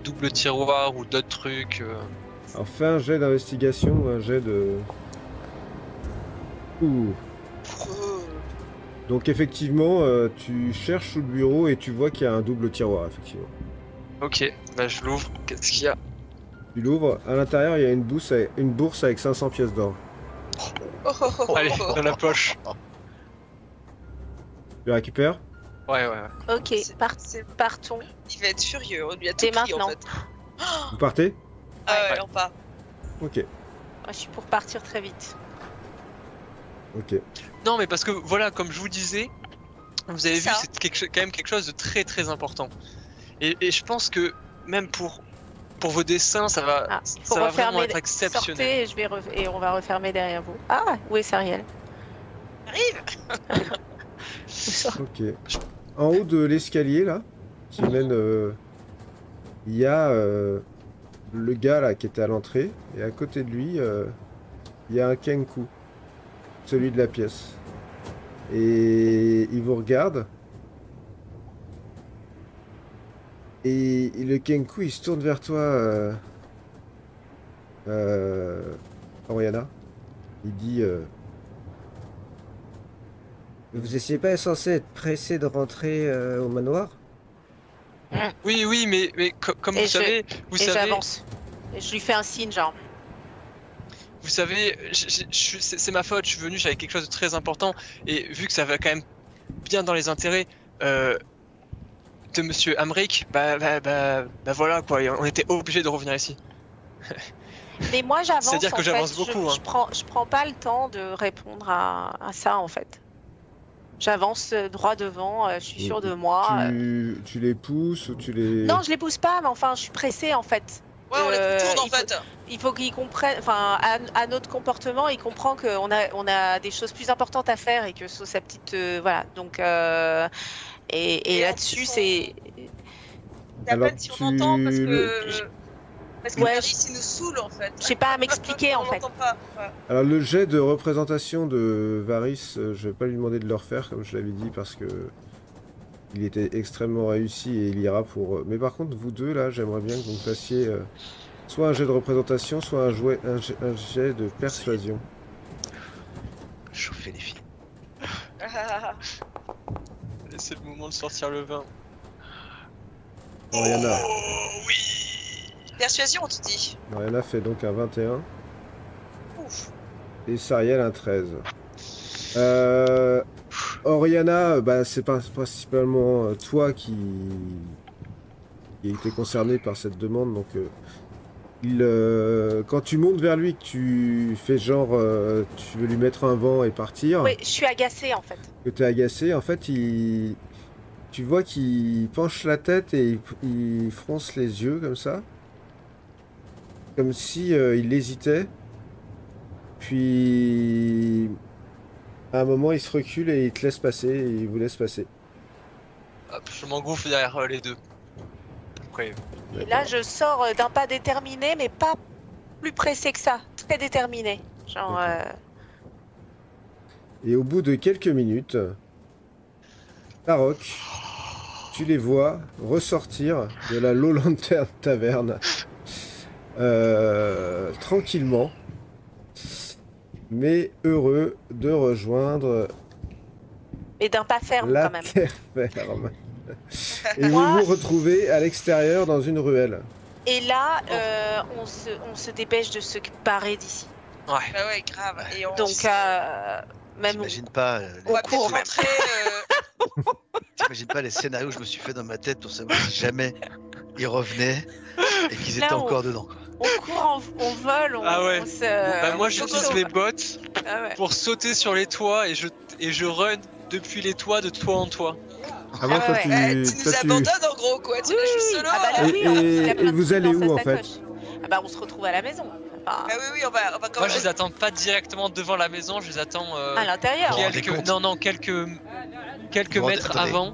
doubles tiroirs ou d'autres trucs. Alors fais un jet d'investigation ou un jet de... Ouh. Donc effectivement, tu cherches sous le bureau et tu vois qu'il y a un double tiroir, effectivement. Ok, bah je l'ouvre. Qu'est-ce qu'il y a? Tu l'ouvres, à l'intérieur il y a une bourse avec 500 pièces d'or. Allez, dans la poche. Tu la récupères? Ouais. Ok, partons. Il va être furieux, on lui a tout Dès pris maintenant. en fait. Vous partez? Ah ouais, Ouais. on part. Ok, Moi, je suis pour partir très vite. ok. Non, mais parce que voilà, comme je vous disais, vous avez vu, Ça. c'est quand même quelque chose de très très important. Et je pense que même pour vos dessins, ça va, Ah, ça pour va vraiment refermer, être exceptionnel. sortez et, et on va refermer derrière vous. Ah, où est Sariel? Arrive. Ok. En haut de l'escalier là, qui mène, il y a le gars là qui était à l'entrée, et à côté de lui, il y a un Kenku, celui de la pièce. Et il vous regarde. Et le Kenku il se tourne vers toi, Oriana. Il dit vous étiez pas censé être pressé de rentrer au manoir? Oui, mais comme Et vous savez, Et j'avance. Et je lui fais un signe, genre. vous savez, c'est ma faute. Je suis venu, j'avais quelque chose de très important, et vu que ça va quand même bien dans les intérêts de Monsieur Amric, bah voilà quoi. On était obligé de revenir ici. Mais moi, j'avance. C'est-à-dire que en j'avance fait. beaucoup, Je prends pas le temps de répondre à ça, en fait. J'avance droit devant, je suis sûre de moi. Tu les pousses ou tu les... Non, je les pousse pas, mais enfin, je suis pressée, en fait. Ouais, on les contourne en il faut- fait. Il faut qu'ils comprennent, enfin, à notre comportement, il comprend qu'on a des choses plus importantes à faire et que sur sa petite, voilà. Donc, et Et là-dessus, en plus, c'est. T'as Alors, peine si on entend parce que. Parce que Ouais, Paris, il nous saule en fait. J'ai pas à m'expliquer, en On fait. l'entend pas. Ouais. Alors le jet de représentation de Varys, je vais pas lui demander de le refaire comme je l'avais dit parce que il était extrêmement réussi et il ira pour... Mais par contre vous deux là, j'aimerais bien que vous me fassiez soit un jet de représentation, soit un jet de persuasion. Chauffer les filles. C'est le moment de sortir le vin. Oriana. Oh oui. Persuasion, tu dis. Oriana fait donc un 21 Ouf. et Sariel un 13. Oriana, bah, c'est principalement toi qui a été concerné par cette demande. Donc, quand tu montes vers lui, que tu fais genre, tu veux lui mettre un vent et partir, Oui, je suis agacée, en fait. que tu es agacé, en fait, il Tu vois qu'il penche la tête et il fronce les yeux comme ça. Comme si il hésitait. Puis à un moment il se recule et il te laisse passer et il vous laisse passer. Hop, je m'engouffre derrière les deux. Après, Et là, je sors d'un pas déterminé, mais pas plus pressé que ça. Très déterminé. Genre. D'accord. Et au bout de quelques minutes, Tarok, tu les vois ressortir de la Low Lantern Taverne tranquillement, mais heureux de rejoindre Et d'un pas ferme la quand même. terre ferme. Et vous vous retrouvez à l'extérieur dans une ruelle. Et là, on se dépêche de se barrer d'ici. ouais. Ah ouais, grave. Et on Donc, même J'imagine pas, on va court peut-être même. rentrer. j'imagine pas les scénarios que je me suis fait dans ma tête pour savoir si jamais ils revenaient et qu'ils Là, étaient on- encore dedans. Quoi. on court, on vole, on, Ah ouais. on se. Bah, moi, on j'utilise sauve. mes bottes Ah ouais. pour sauter sur les toits et je run depuis les toits de toit en toit. Ah bon, Ah toi, ouais. tu, Tu toi, nous tu- abandonnes en gros, quoi. Tu Oui, nous oui, joues oui. solo. Ah bah là, Et- oui, en plus, il a plein et de vous trucs allez dans où, sa en fait? sacoche. Ah bah, on se retrouve à la maison. Enfin, Ah oui, oui, on va quand Moi, même. je les attends pas directement devant la maison, je les attends à l'intérieur. Vous vous rendez compte quelques Vous vous rendez- mètres attendez. avant.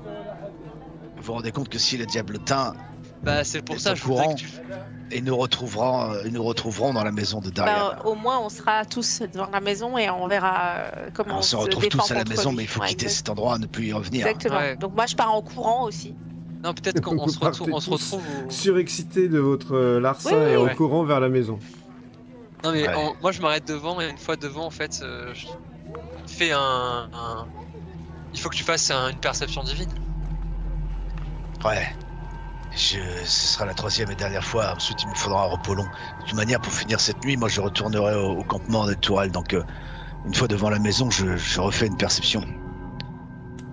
Vous vous rendez compte que si les diablotins Bah, c'est pour Ils ça sont que je voudrais courants. que tu... ils nous retrouveront dans la maison de Daria. Bah, au moins, on sera tous devant la maison et on verra comment on se se retrouve défend tous à la contre maison, lui. mais il faut Ouais, quitter exact- cet endroit, ne plus y revenir. Exactement. Ouais. Donc moi, je pars en courant aussi. Non, peut-être qu'on Vous se retrouve, partez tous au... surexcité de votre larcin Oui, oui, et en ouais. courant vers la maison. Non mais Ouais. moi je m'arrête devant et une fois devant en fait je fais il faut que tu fasses une perception divine. Ouais. Ce sera la troisième et dernière fois. Ensuite, il me faudra un repos long. De toute manière, pour finir cette nuit, moi, je retournerai au campement des tourelles. Donc, une fois devant la maison, je refais une perception.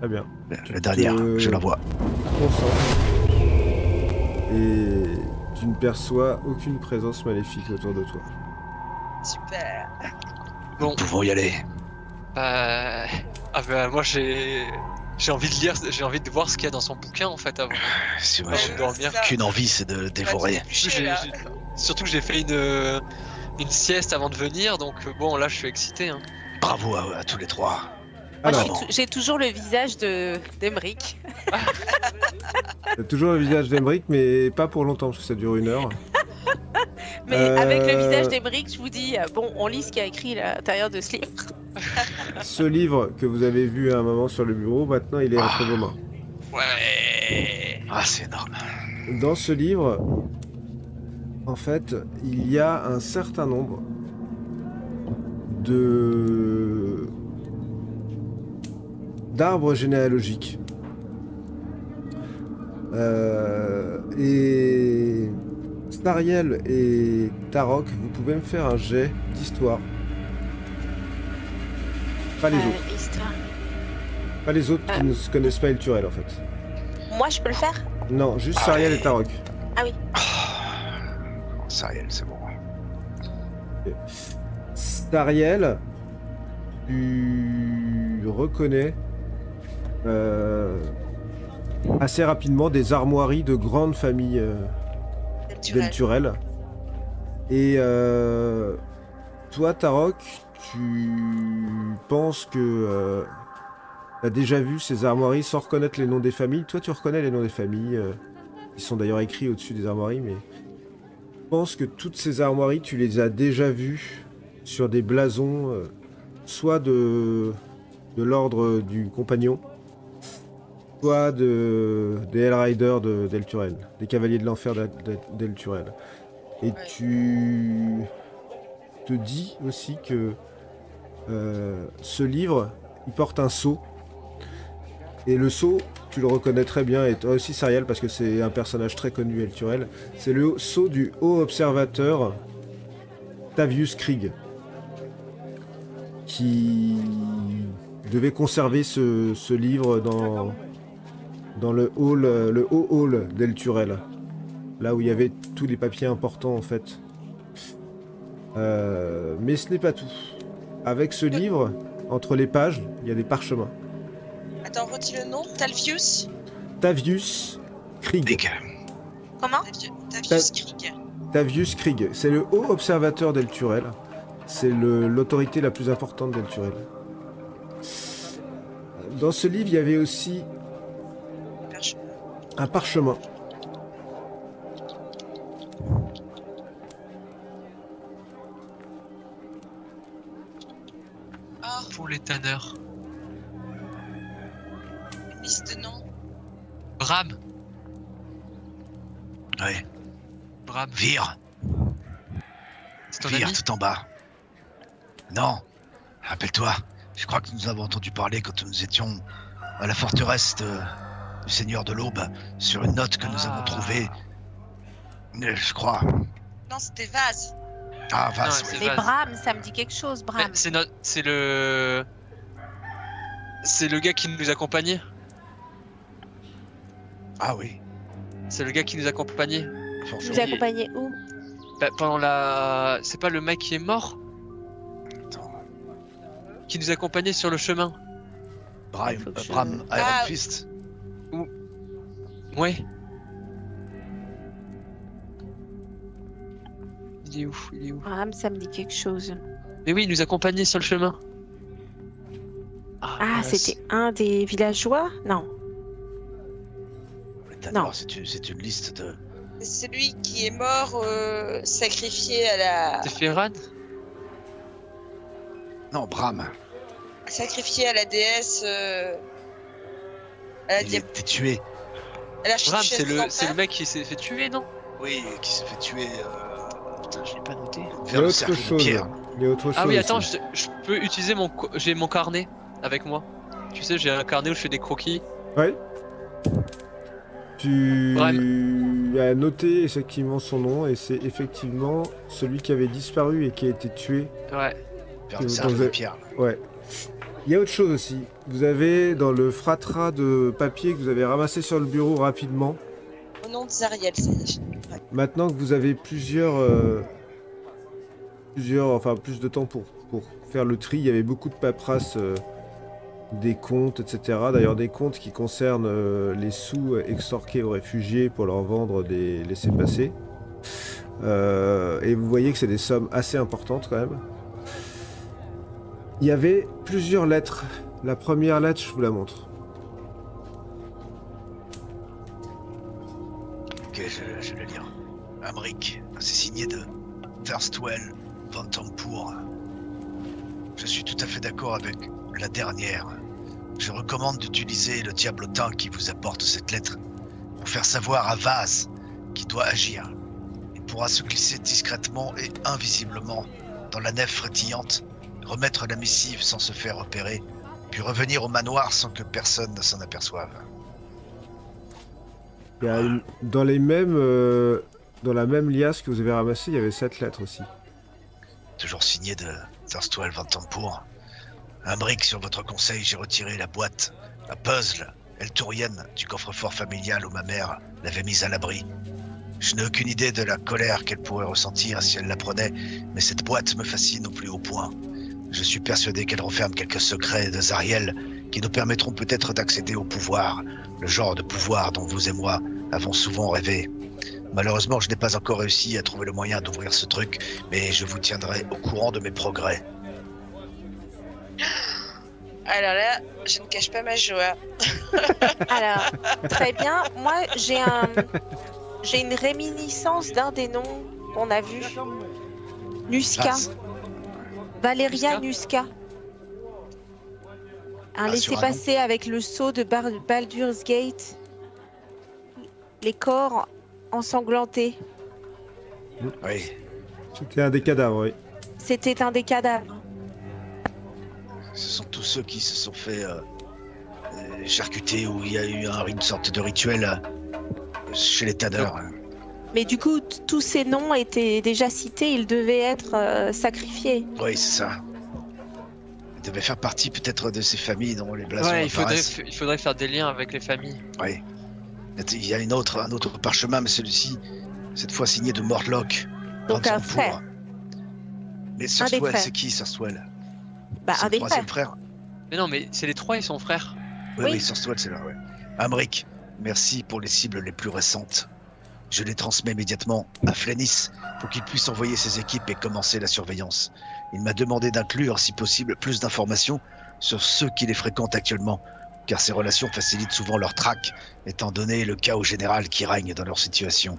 Très bien. La dernière, je la vois. Concentre. Et tu ne perçois aucune présence maléfique autour de toi. Super. Bon, Nous pouvons y aller. moi j'ai envie de lire, j'ai envie de voir ce qu'il y a dans son bouquin en fait avant. Si moi, Ouais, j'ai je dormir. c'est ça. qu'une envie, c'est de dévorer. Surtout que j'ai fait une sieste avant de venir donc bon là je suis excité. Hein. Bravo à tous les trois. Moi, Alors, j'ai toujours le visage d'Emeric. t'as toujours le visage d'Emeric, mais pas pour longtemps, parce que ça dure 1 heure. Mais avec le visage d'Emeric, je vous dis, bon, on lit ce qu'il y a écrit à l'intérieur de ce livre. Ce livre que vous avez vu à un moment sur le bureau, maintenant il est entre vos mains. Ouais. Ah, c'est énorme. Dans ce livre, en fait, il y a un certain nombre d'arbres généalogiques. Et Stariel et Tarok, vous pouvez me faire un jet d'histoire. Pas les autres. Histoire. Pas les autres qui ne se connaissent pas Elturel en fait. Moi, je peux le faire? Non, juste Stariel et Tarok. Sariel, c'est bon. Stariel, tu reconnais assez rapidement des armoiries de grandes familles d'Elturel. Et toi, Tarok, tu penses que tu as déjà vu ces armoiries sans reconnaître les noms des familles. Toi, tu reconnais les noms des familles, qui sont d'ailleurs écrits au-dessus des armoiries, mais je pense que toutes ces armoiries, tu les as déjà vues sur des blasons, soit de l'ordre du compagnon, soit des Hellriders d'Elturel, des cavaliers de l'enfer d'Elturel. Et Ouais. tu te dis aussi que ce livre, il porte un sceau. Et le sceau, tu le reconnais très bien, et toi aussi Sariel, parce que c'est un personnage très connu Elturel. C'est le sceau du haut observateur Tavius Krieg, qui devait conserver ce livre dans le haut hall d'Elturel, là où il y avait tous les papiers importants en fait. Mais ce n'est pas tout. Avec ce livre, entre les pages, il y a des parchemins. Attends, redis le nom. Talvius. Tavius Krieg. Big. Comment? Tavius Krieg. Tavius Krieg. C'est le haut observateur d'Elturel. C'est l'autorité la plus importante d'Elturel. Dans ce livre, il y avait aussi un parchemin. Oh, Pour les tanneurs. une liste de noms. Bram. Ouais. Bram. Vire. C'est ton Vire, ami? tout en bas. Non. Rappelle-toi, je crois que nous avons entendu parler quand nous étions à la forteresse du Seigneur de l'Aube, sur une note que nous avons trouvée. Je crois. Non, c'était Vase. Ah, Non, Vase, c'est oui. Mais Vase. Bram, ça me dit quelque chose, Mais Bram. c'est le gars qui nous accompagnait. Ah oui. C'est le gars qui nous accompagnait. Vous accompagnez où? Bah, pendant la. C'est pas le mec qui est mort Attends. qui nous accompagnait sur le chemin? Bram, Faut que je- Bram Ah, Iron Fist. Ouais. Il est où? Il est où? Bram, ça me dit quelque chose. Mais oui, il nous accompagnait sur le chemin. Ah, mince. c'était un des villageois? Non. Non. Non. C'est une liste de... C'est celui qui est mort sacrifié à la C'est Ferran? Non, Bram. sacrifié à la déesse. À la Il a été tué. à la Bram, chaise c'est des le enfers. mec qui s'est fait tuer, non? Oui, qui s'est fait tuer Putain, je l'ai pas noté. Il y a vers le autre cercle de chose. pierre. Il y a autre chose. Ah oui, aussi. attends, je peux utiliser j'ai mon carnet avec moi. Tu sais, j'ai un carnet où je fais des croquis. Ouais. Tu Bram. as noté effectivement son nom et c'est effectivement celui qui avait disparu et qui a été tué. Ouais. Vers Que le vous cercle de avez- pierre. Ouais. Il y a autre chose aussi. Vous avez dans le fratras de papier que vous avez ramassé sur le bureau rapidement. Au nom de Zariel, ça y est. Maintenant que vous avez plus de temps pour faire le tri, il y avait beaucoup de paperasse, des comptes, etc. D'ailleurs, des comptes qui concernent les sous extorqués aux réfugiés pour leur vendre des laissez-passer. Et vous voyez que c'est des sommes assez importantes quand même. Il y avait plusieurs lettres. La première lettre, je vous la montre. Ok, je vais le lire. Amric, c'est signé de Thirstwell Van Tampour. Je suis tout à fait d'accord avec la dernière. Je recommande d'utiliser le diablotin qui vous apporte cette lettre pour faire savoir à Vase qui doit agir. Il pourra se glisser discrètement et invisiblement dans la nef frétillante, remettre la missive sans se faire repérer, puis revenir au manoir sans que personne ne s'en aperçoive. Il y a dans la même liasse que vous avez ramassée, il y avait cette lettre aussi. Toujours signé de Thirstwell Van Tampour. Amric, sur votre conseil, j'ai retiré la boîte à puzzle eltourienne du coffre-fort familial où ma mère l'avait mise à l'abri. Je n'ai aucune idée de la colère qu'elle pourrait ressentir si elle l'apprenait, mais cette boîte me fascine au plus haut point. Je suis persuadé qu'elle renferme quelques secrets de Zariel qui nous permettront peut-être d'accéder au pouvoir, le genre de pouvoir dont vous et moi avons souvent rêvé. Malheureusement, je n'ai pas encore réussi à trouver le moyen d'ouvrir ce truc, mais je vous tiendrai au courant de mes progrès. Alors là, je ne cache pas ma joie. Alors, très bien. Moi, j'ai une réminiscence d'un des noms qu'on a vu. Nuska. Vase. Valéria Nuska. Un Ah, sur un laissez-passer avec le sceau de Baldur's Gate. Les corps ensanglantés. Oui, C'était un des cadavres, oui. C'était un des cadavres. ce sont tous ceux qui se sont fait charcuter, où il y a eu une sorte de rituel chez les tanneurs. Mais du coup, tous ces noms étaient déjà cités. Ils devaient être sacrifiés. Oui, c'est ça. Ils devaient faire partie peut-être de ces familles dont les blasons Ouais, apparaissent. il faudrait faire des liens avec les familles. Oui. Il y a un autre parchemin, mais celui-ci, cette fois signé de Mortlock. Donc Van un Tampour. frère. Mais des Thirstwell, frères. c'est qui Thirstwell? Bah, C'est un le des troisième frères. frère. Mais non, mais c'est les trois, ils sont frères. Oui, Oui. oui, Thirstwell, c'est là, ouais. Amric, Merci pour les cibles les plus récentes. Je les transmets immédiatement à Flénis pour qu'il puisse envoyer ses équipes et commencer la surveillance. Il m'a demandé d'inclure, si possible, plus d'informations sur ceux qui les fréquentent actuellement, car ces relations facilitent souvent leur traque, étant donné le chaos général qui règne dans leur situation.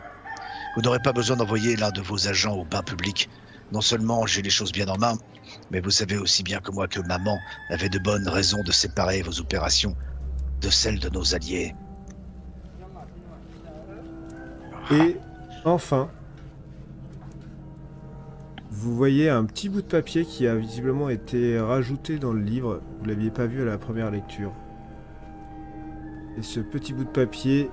Vous n'aurez pas besoin d'envoyer l'un de vos agents au bain public. Non seulement j'ai les choses bien en main, mais vous savez aussi bien que moi que maman avait de bonnes raisons de séparer vos opérations de celles de nos alliés. Et enfin, vous voyez un petit bout de papier qui a visiblement été rajouté dans le livre. Vous ne l'aviez pas vu à la première lecture. Et ce petit bout de papier...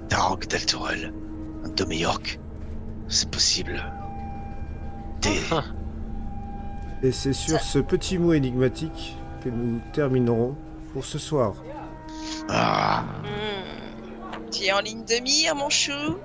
Tarok Del Tourelle, un Demi-Orc, c'est possible. Et c'est sur ce petit mot énigmatique que nous terminerons pour ce soir. Ah, Tu es en ligne de mire, mon chou.